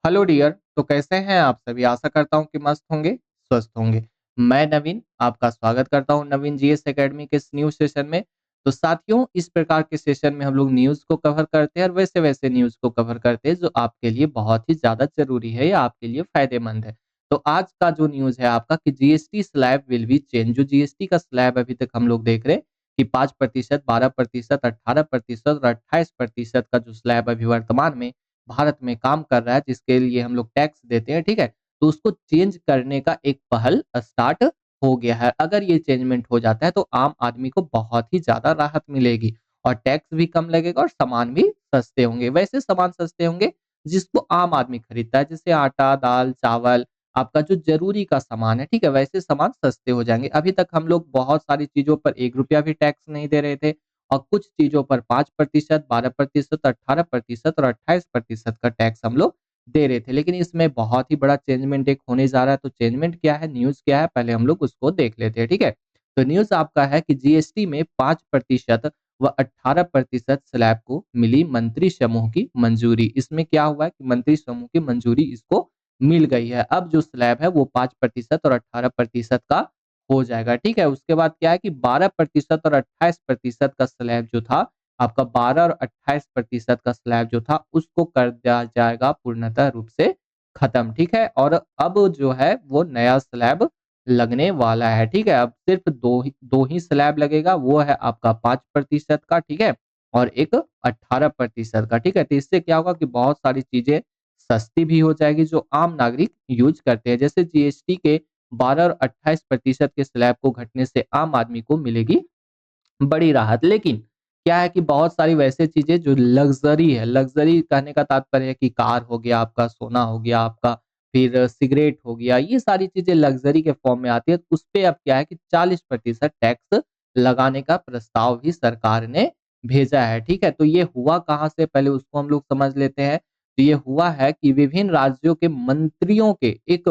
Hello dear. तो कैसे हैं आप सभी? आशा करता हूँ कि मस्त होंगे, स्वस्थ होंगे। मैं नवीन आपका स्वागत करता हूँ नवीन जीएस एकेडमी के इस न्यूज सेशन में। तो साथियों, इस प्रकार के सेशन में हम लोग न्यूज को कवर करते हैं और वैसे वैसे न्यूज को कवर करते हैं जो आपके लिए बहुत ही ज्यादा जरूरी है या आपके लिए फायदेमंद है। तो आज का जो न्यूज है आपका कि GST slab will be change. जो जीएसटी का स्लैब अभी तक हम लोग देख रहे हैं कि 5%, 12%, 18% और 28% का जो स्लैब अभी वर्तमान में भारत में काम कर रहा है, जिसके लिए हम लोग टैक्स देते हैं, ठीक है? तो उसको चेंज करने का एक पहल स्टार्ट हो गया है। अगर ये चेंजमेंट हो जाता है तो आम आदमी को बहुत ही ज़्यादा राहत मिलेगी और टैक्स भी कम लगेगा और सामान भी सस्ते होंगे। वैसे सामान सस्ते होंगे जिसको आम आदमी खरीदता है, जैसे आटा, दाल, चावल, आपका जो ज़रूरी का सामान है, ठीक है? वैसे सामान सस्ते हो जाएँगे। अभी तक हम लोग बहुत सारी चीज़ों पर ₹1 भी टैक्स नहीं दे रहे थे और कुछ चीज़ों पर 5%, 12%, 18% और 28% का टैक्स हम लोग दे रहे थे। लेकिन इसमें बहुत ही बड़ा चेंजमेंट एक होने जा रहा है। तो चेंजमेंट क्या है, न्यूज़ क्या है, पहले हम लोग उसको देख लेते हैं, ठीक है? तो न्यूज़ आपका है कि जीएसटी में 5% व 18% स्लैब को मिली मंत्री समूह की मंजूरी। इसमें क्या हुआ है कि मंत्री समूह की मंजूरी इसको मिल गई है। अब जो स्लैब है वो 5% और 18% का हो जाएगा, ठीक है? उसके बाद क्या है कि 12% और 28% का स्लैब जो था, आपका 12 और 28% का स्लैब जो था, उसको कर दिया जाएगा पूर्णतः रूप से खत्म, ठीक है? और अब जो है वो नया स्लैब लगने वाला है, ठीक है? अब सिर्फ 2 ही स्लैब लगेगा, वो है आपका 5% का, ठीक है? और एक 18% का, ठीक है? तो इससे क्या होगा कि बहुत सारी चीज़ें सस्ती भी हो जाएगी जो आम नागरिक यूज़ करते हैं। जैसे जीएसटी के 12 और 28% के स्लैब को घटने से आम आदमी को मिलेगी बड़ी राहत। लेकिन क्या है कि बहुत सारी वैसे चीजें जो लग्जरी है, लग्जरी कहने का तात्पर्य है कि कार हो गया आपका, सोना हो गया आपका, फिर सिगरेट हो गया, ये सारी चीजें लग्जरी के फॉर्म में आती है। तो उस पे अब क्या है कि 40% टैक्स लगाने का प्रस्ताव भी सरकार ने भेजा है, ठीक है? तो ये हुआ कहाँ से, पहले उसको हम लोग समझ लेते हैं। तो ये हुआ है कि विभिन्न राज्यों के मंत्रियों के एक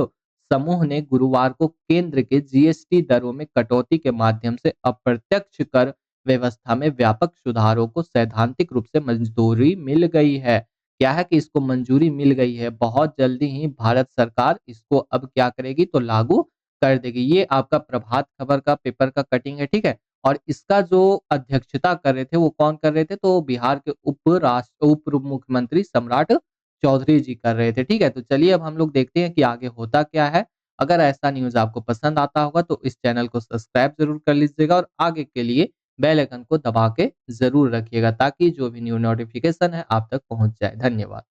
समूह ने गुरुवार को केंद्र के जीएसटी दरों में कटौती के माध्यम से अप्रत्यक्ष कर व्यवस्था में व्यापक सुधारों को सैद्धांतिक रूप से मंजूरी मिल गई है। क्या है कि इसको मंजूरी मिल गई है, बहुत जल्दी ही भारत सरकार इसको अब क्या करेगी तो लागू कर देगी। ये आपका प्रभात खबर का पेपर का कटिंग है, ठीक है? और इसका जो अध्यक्षता कर रहे थे वो कौन कर रहे थे, तो बिहार के उप मुख्यमंत्री सम्राट चौधरी जी कर रहे थे, ठीक है? तो चलिए अब हम लोग देखते हैं कि आगे होता क्या है। अगर ऐसा न्यूज़ आपको पसंद आता होगा तो इस चैनल को सब्सक्राइब ज़रूर कर लीजिएगा और आगे के लिए बेल आइकन को दबा के ज़रूर रखिएगा ताकि जो भी न्यू नोटिफ़िकेशन है आप तक पहुँच जाए। धन्यवाद।